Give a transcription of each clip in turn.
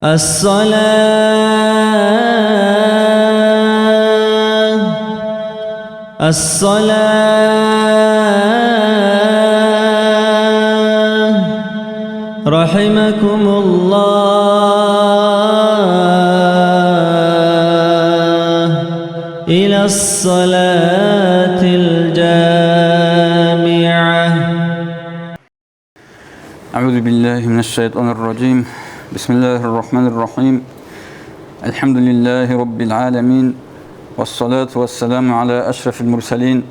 الصلاة رحمكم الله إلى الصلاة الجامعة. أعوذ بالله من الشيطان الرجيم. بسم الله الرحمن الرحيم. الحمد لله رب العالمين، والصلاة والسلام على أشرف المرسلين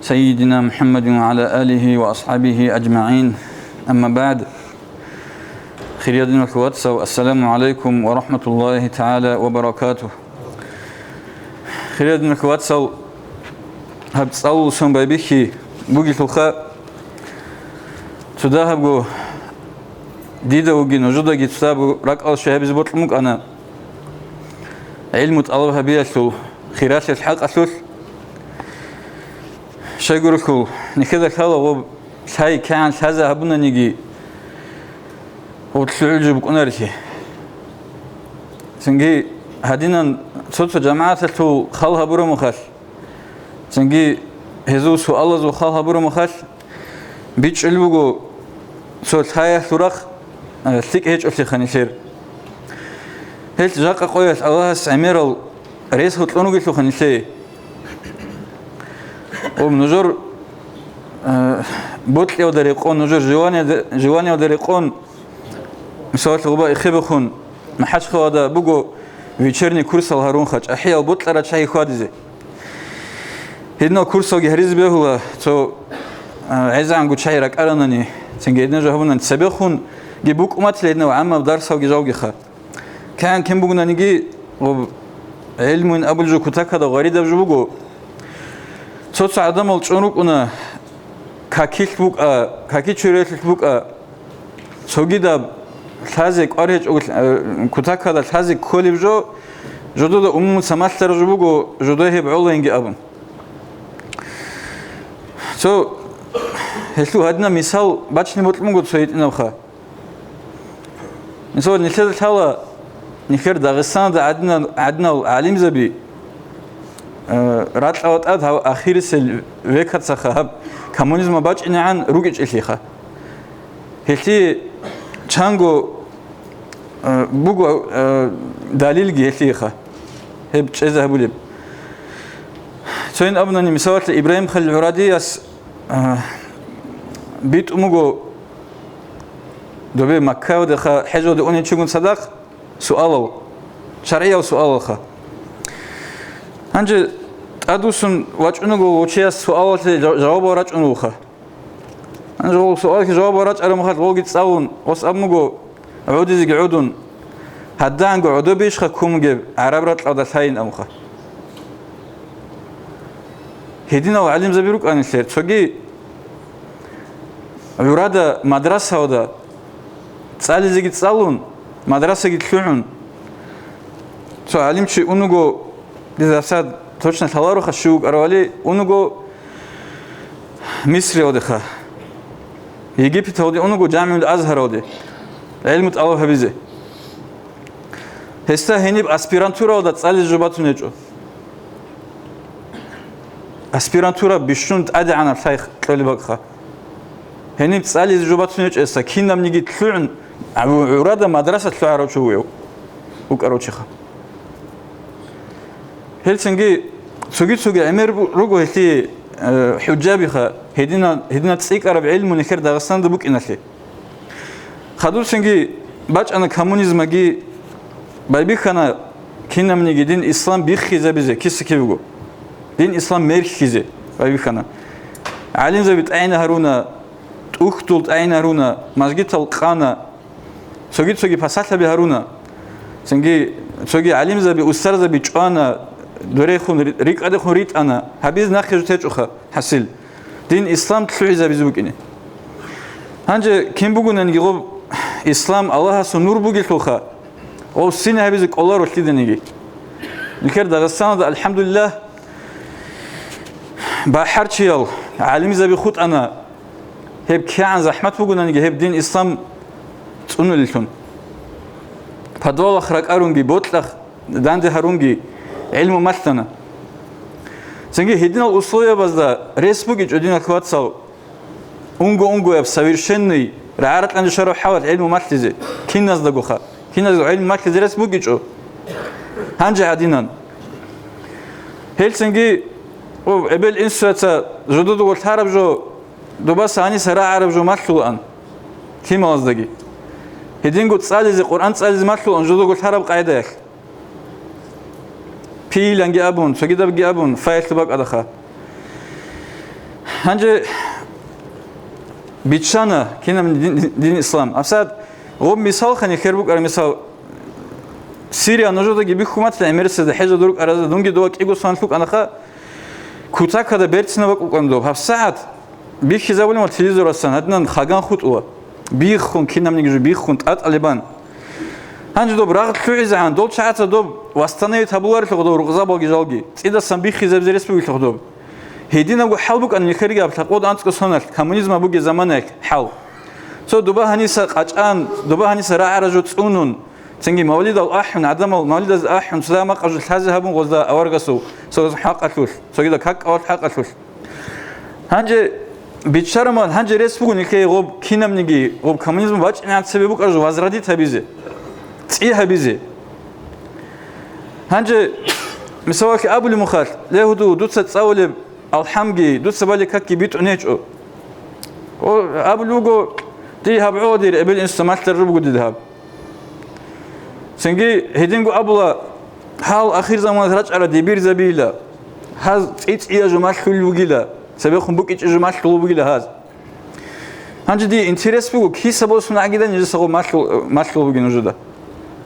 سيدنا محمد وعلى آله وأصحابه أجمعين. أما بعد، خيريادنا الكواتس، السلام عليكم ورحمة الله تعالى وبركاته. خيريادنا الكواتس، هبتصلوا سن بيبيكي بوغي تلخاء تداهبو ديدا وغي نجودا غي تسابو راقال شهابيز بطلمك أنا علم تطلبها بياسو خيرات الحق أسوس شايقولكو نكذا كالا غوب ساي كان سازا هبونا نيجي وتسعود جبكونا رشي سنجي هدينا صوتو جماعة تو خالها برو مخاش سنجي هزوسو الله زو خالها برو مخاش بيتش الوغو صوت هاي سوراخ سيك هيج أفسي خانيشير هيج جاقا قويس الله سعميرال ريس هتلونو جيسو خانيشي ومنجور بوتلي ودريقون نجور جواني ودريقون مسوات الغباء خيبخون محاش خوادا بوغو ويچرني كورس الهارون خاج أحيا وبوتلرا شاي خوادزي هيدنا كورسو جهريز بيهولا تو عايز عنقو شاي راك أراناني تنجي هيدنا جهبونا نتسابيخون جي بوك أمات ليدنا وعما بدارساو جي جاوغي خا كان كم بوغنا نيجي علم أبو الجو كتاكا دا غريدا بجو صوت عدم الشنوك أنا كاكيل بوك كاكيل شريت بوك سوغيدا ثازك أريج كتاكا دا ثازك كولي بجو جدو دا سماستر جبوكو جدو هي بعولا ينجي أبن هلو هادنا مثال باتشني بطلمو تسويت إنا بخا مثال نشد الحالة نخير داغستان دا عدنا العليم زبي رات أوتاد هاو أخير سل ويكات سخاب كمونيزم باج إن عن روجج إليخا هلتي تشانغو بوغو دليل جي إليخا هب تشيزه بوليب سوين أبناني مسوات إبراهيم خليل العرادي يس بيت أموغو دوبي مكة ودخا حجو دوني تشوغن صدق سؤاله شرعية وسؤاله خا هنجي أدوسن واجنوغو وشيا سؤال جواب وراجنوغو خا هنجي سؤال جواب وراج على مخاط وقت ساون وس أموغو عودي زي عودون هدانغو عودو بيش خا كومغي عرب رات أو دساين أمخا هدينا وعلم زبيروك أنا سير شوقي عرادا مدرسة ودا تسألي زي تسألون مدرسة جتلون شو علم شيء أنوجو إذا صار توشنا ثلارو خشوق أروالي أنوجو مصر ودخا يجيبت هودي أنوجو جامع الأزهر ودي علم تأوه بيزه هستا هني بأسبيرانتورا ودا تسألي جواباتو نجو أسبيرانتورا بيشون تأدي عن الشيخ كلي بقى هني تسألي جواباتو نجو إسا كينا منيجي تلون عرادا مدرسة تلعرو شويو وكارو شيخا هلسنجي سوغي عمر روغو هتي حجابي خا هدينا تسيك عرب علم ونكر داغستان دبوك إنالي خدور سنجي باج أنا كمونيزم جي بايبي خانا كينا منيجي دين إسلام بيخيزة بيزة كيس كيبغو دين إسلام ميرخيزة بايبي خانا علم زبيت أين هارونا تأختلت أين هارونا مسجد القانا سوغي فساتها بهارونا سنجي سوغي علم زبي أستر زبي جوانا دوريخون ريك أدخون ريت أنا هبيز نخرج تجوخا حسيل دين إسلام تلوي زبي زبوكيني هنجي كم بقولنا نجيب إسلام الله سو نور بقول توخا أو سنة هبيزك الله رشيد نيجي نكر داغستان دا الحمد لله بحر شيال علم زبي خود أنا هب كي عن زحمة بقولنا نجي هب دين إسلام تقولنا للتون подвал хракарунги ботлах данде харунги علم مثلنا سنجي هدينا الأصولية بس ريسبوك جدينا كواتسال أونغو يب совершенный رعارت عند شرح حوالي علم مثلزي كين ناس دقوخا كين ناس علم مثلزي ريسبوك جو هنجي عدينا هل سنجي وقبل إنسوة جدود والتعرب جو دوباس عني سراء عرب جو مثلو أن كيما وزدقي هدين قد تسالي قرآن تسالي مثلو أن جدود والتعرب قاعدة يخ بيلانجي أبون سجيدا بجي أبون فايل تباك أدخا هنجي بيتشانا كنا من دين الإسلام أفساد غوب مثال خاني خيربوك على مثال سوريا نجودا جيبي حكومات الأمريكية ده حاجة دروك أرزا دونجي دوك إيجو سانفوك أنا خا كوتاك هذا بيرتنا بق وكندو هفساعات بيخ زاولي مال تلفزيون رسان هدنا خاجان خود أوا بيخون كنا من يجوا بيخون تأت ألبان هنج دوب راغت فعز عن دول شعات دوب واستنى تابولار تقدر رغزا بالجي جالجي إذا سنبيخ زبزريس بيقول تقدر هدينا بقول حلبك أن يخرج بتقود أنت كسرنا كمونيزم بوجي زمانك حل سو دوبا هنيسا قطعان دوبا هنيسا راعي رجوت سونون تنجي مولد الأحن عدم مولد الأحن سلام قجل هذا هبون غزا أورجسو سو حق أشوف سو كده حق أو حق أشوف هنج بيتشرمان هنج رئيس بقول كي غوب كينا منيجي غوب كمونيزم باج إن سببك أرجو وزردي تبيزه تيها بيزه هنج مسواك أبو المخال له دوت تساول الحمجي دوت سبالي كاكي بيت عنيجو أبو لوجو دي هبعودي قبل إنستمات الربع دي ذهب سنجي هدينجو أبولا حال أخير زمان رجع على دبير زبيلة هذا إيش جمال خلو جيلا سبيخون بوك إيش جمال خلو جيلا هذا هنج دي إنترس بيجو كي سبوا سنا عقيدة نجسوا ما خلو جينا جدا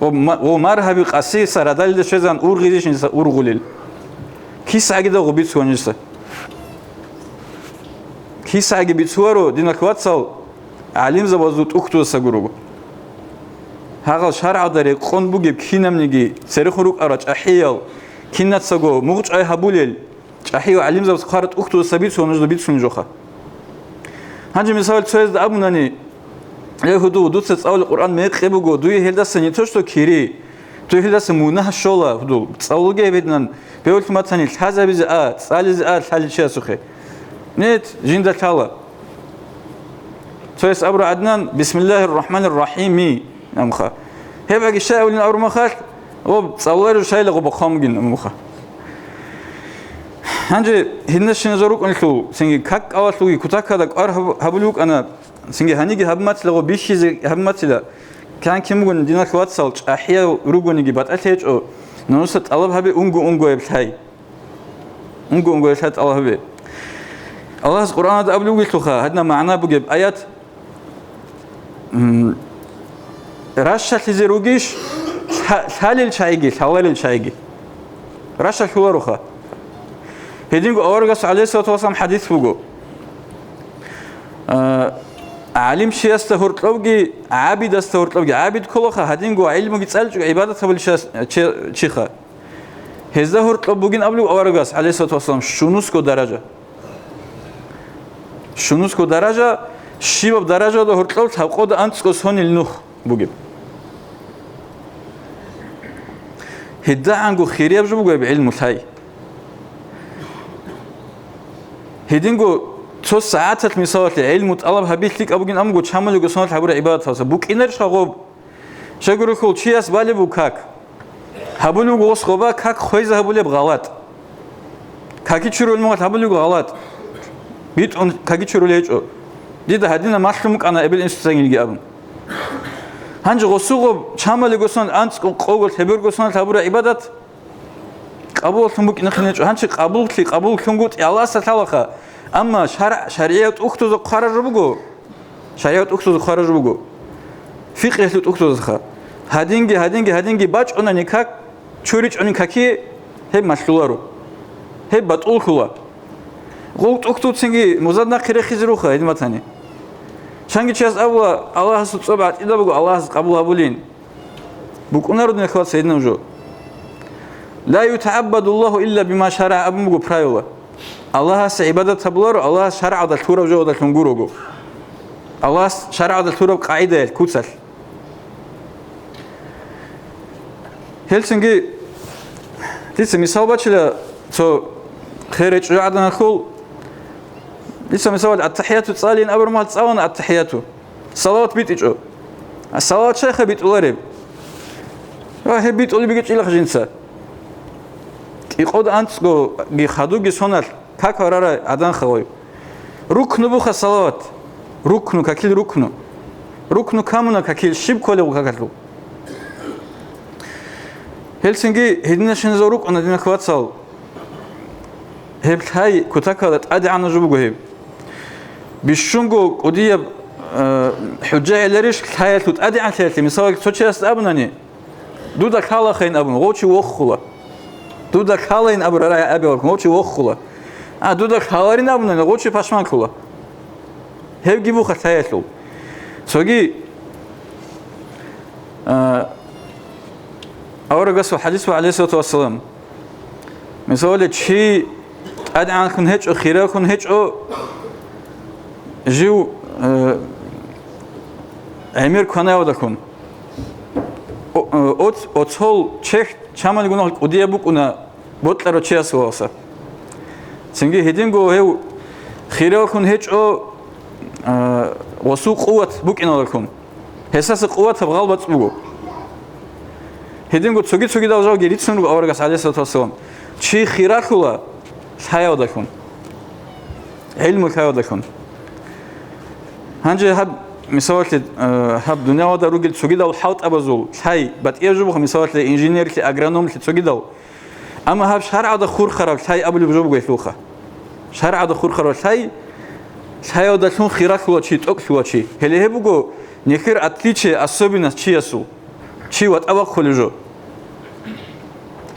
ومرهبي قاسي سردال ده شزان أورغيزش نجسا أورغوليل كي سعقيدة غبيت سوا نجسا كي سعقي بيتسوارو دينا كواتسال علم زبازوت أختو سجروجو هاغل شرع داري قن بوجيب كينا منيجي سرخروك أرج أحيال كينا تسجو مغج أي هبوليل أحيال علم زباز خارت أختو سبيت سوا نجدا بيت سوا نجوخا هنجي مثال تسويز أبو ناني يهودو دوت تسأل القرآن ما يقبلوا دوي هيدا سنيتوش تو كيري دوي هيدا سمونه الشولا هدو تسألوا جاي بدنا بيقول ما تاني هذا بزاء تسأل زاء حل شيء سخي نيت جند تلا تويس أبو عدنان بسم الله الرحمن الرحيم نمخا هي بقى الشيء ولين أبو مخال هو تصور شيء لغو بقام جن مخا هنجي هنا شنزروك أنتو سنجي كك أولوي كتاك هذا هبلوك أنا سنجي هنيجي هبمات لغو بيشيز هبمات لا كان كيمون دينا كوات سالش أحياء روجو نيجي بات أتيج أو نوصل الله هبي أونغو يبتهاي أونغو يبتهاي الله هبي الله القرآن هذا قبل وقت لخا هدنا معنا بجيب آيات رشة لزروجيش حلل شايجي حوالي شايجي رشة هو رخا هدينكو أورجس عليه الصلاة والسلام حديث فوقه علم شيء استهورت لوجي عابد استهورت لوجي عابد كلها هدينكو علم جتسألج عبادة قبل شيخا هزهورت لوجين قبل أورجس عليه الصلاة والسلام شنوسكو درجة شنوسكو درجة شيب درجة ده هورت لوج هقود أنتسكو سون النخ بوجب هدا عنكو خيرية بجو بوجب علم الهاي هدينكو تو ساعات مثال علم طلب هبيت لك ابوجين امغو تشامل جسون حبر عبادة هذا بوك انر شغوب شغور كل شيء اسبالي بوكاك هبولو غوس خوبا كاك خويز هبولي بغلط كاكي تشرول مو هبولو غلط بيت اون كاكي تشرول يجو دي هدينا ماشلمك انا ابل انستغيلغي ابن هانج غوسوغو تشامل جسون انت قوغل تبر جسون حبر عبادة قبول تمك نخنيج هانش قبول كنغوت الله ستالخا أما شريعة أختو خارج بقو شريعة أختو خارج بقو فقه أختو خا هادينجي باج أنا نكاك شوريج أنا كاكي هي مشلوارو هي بتقول خلا قلت أختو تسنجي مزادنا كره خزروخا هذي ما تاني شانجي شاس أول الله سبحانه إذا بقو الله قبول أبولين بقونا ردنا خلاص سيدنا وجو لا يتعبد الله إلا بما شرع أبو برايولا الله سعبادة تبلور الله شرع هذا الثورة وجو هذا الكنجورو الله شرع هذا الثورة قاعدة كوتسل Хелсинги тиса мисал бачила то خير عدنا خول لسه مسوال التحيات تصالين أبر ما تصاون التحيات صلوات بيت إيجو الصلوات شيخة بيت أولارب راه بيت أولي بيجي إلى خجنسة يقود أنتسكو جي خدو جي سونر كاكارا عدن خوي ركنو بخ الصلوات ركنو كاكيل ركنو كامونا كاكيل شيب كله كاكلو هلسنجي هدينا شنزو رك أنا دينا كوات صال هب هاي كتاكلت أدي عنا جوبو هب بيشونجو قدية حجة لريش هاي تود أدي عن ثلاثة مثال توشي است أبناني دودا كالا خين أبن غوتشي وخلا دودا كالين أبو رأي أبي ورك غوتشي وخلا دودا كالارين أبناني غوتشي باشمان كلا هب جيبو خت هاي تلو سوجي أورجس وحديث عليه الصلاة والسلام مثال شيء أدعى كن هيج أو خيرا كن هيج أو جو أمير كنا ودكون أوتول شيخ شامل يقولون قدية بكونا بطلرو شيء سواسا سنجي هدينغو هيو خيرا كن هيج أو وسوق قوة بكينا لكم حساس قوة تبغال بتسبقو هدينغو تسوقي داوجو جريت سنو أورجس عليه الصلاة والسلام شيء خيرا كلا حياة دكون علم الحياة دكون هنجي هب مثال هب دنيا ودا روجل تسوقيدا وحاط أبزول هاي بتيجوا مثال إنجنيير كأجرانوم تسوقيدا أما هب شهر عدا خور خراب هاي قبل بجوب جيفوخه شهر عدا خور خراب هاي ودا شون خيرات هو شيء تأك هو شيء هل هي بقول نخير أتليشة أصابينا شيء أسو شيء وات أبغى خلجو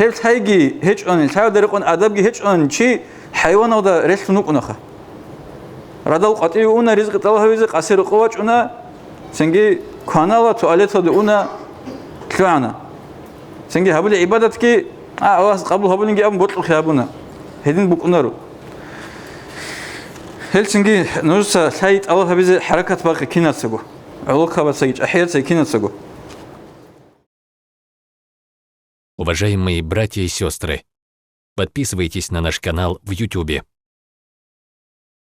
هل هايجي هيج أن الحياة دريقون أدبجي هيج أن شيء حيوان ودا رزق نوكناخه ردال قطعيونا رزق الله رزق أسير قوات أنا سنجي كانالا تواليت هذا كلانا سنجي هبل عبادة كي أواس قبل هبل نجي أم بطل خيابنا هدين بكونارو هل سنجي نورسا سايت الله هبز حركة باقي كينات سجو علوكها بسيج أحيات سي كينات سجو. Уважаемые братья и сестры, подписывайтесь на наш канал в YouTube.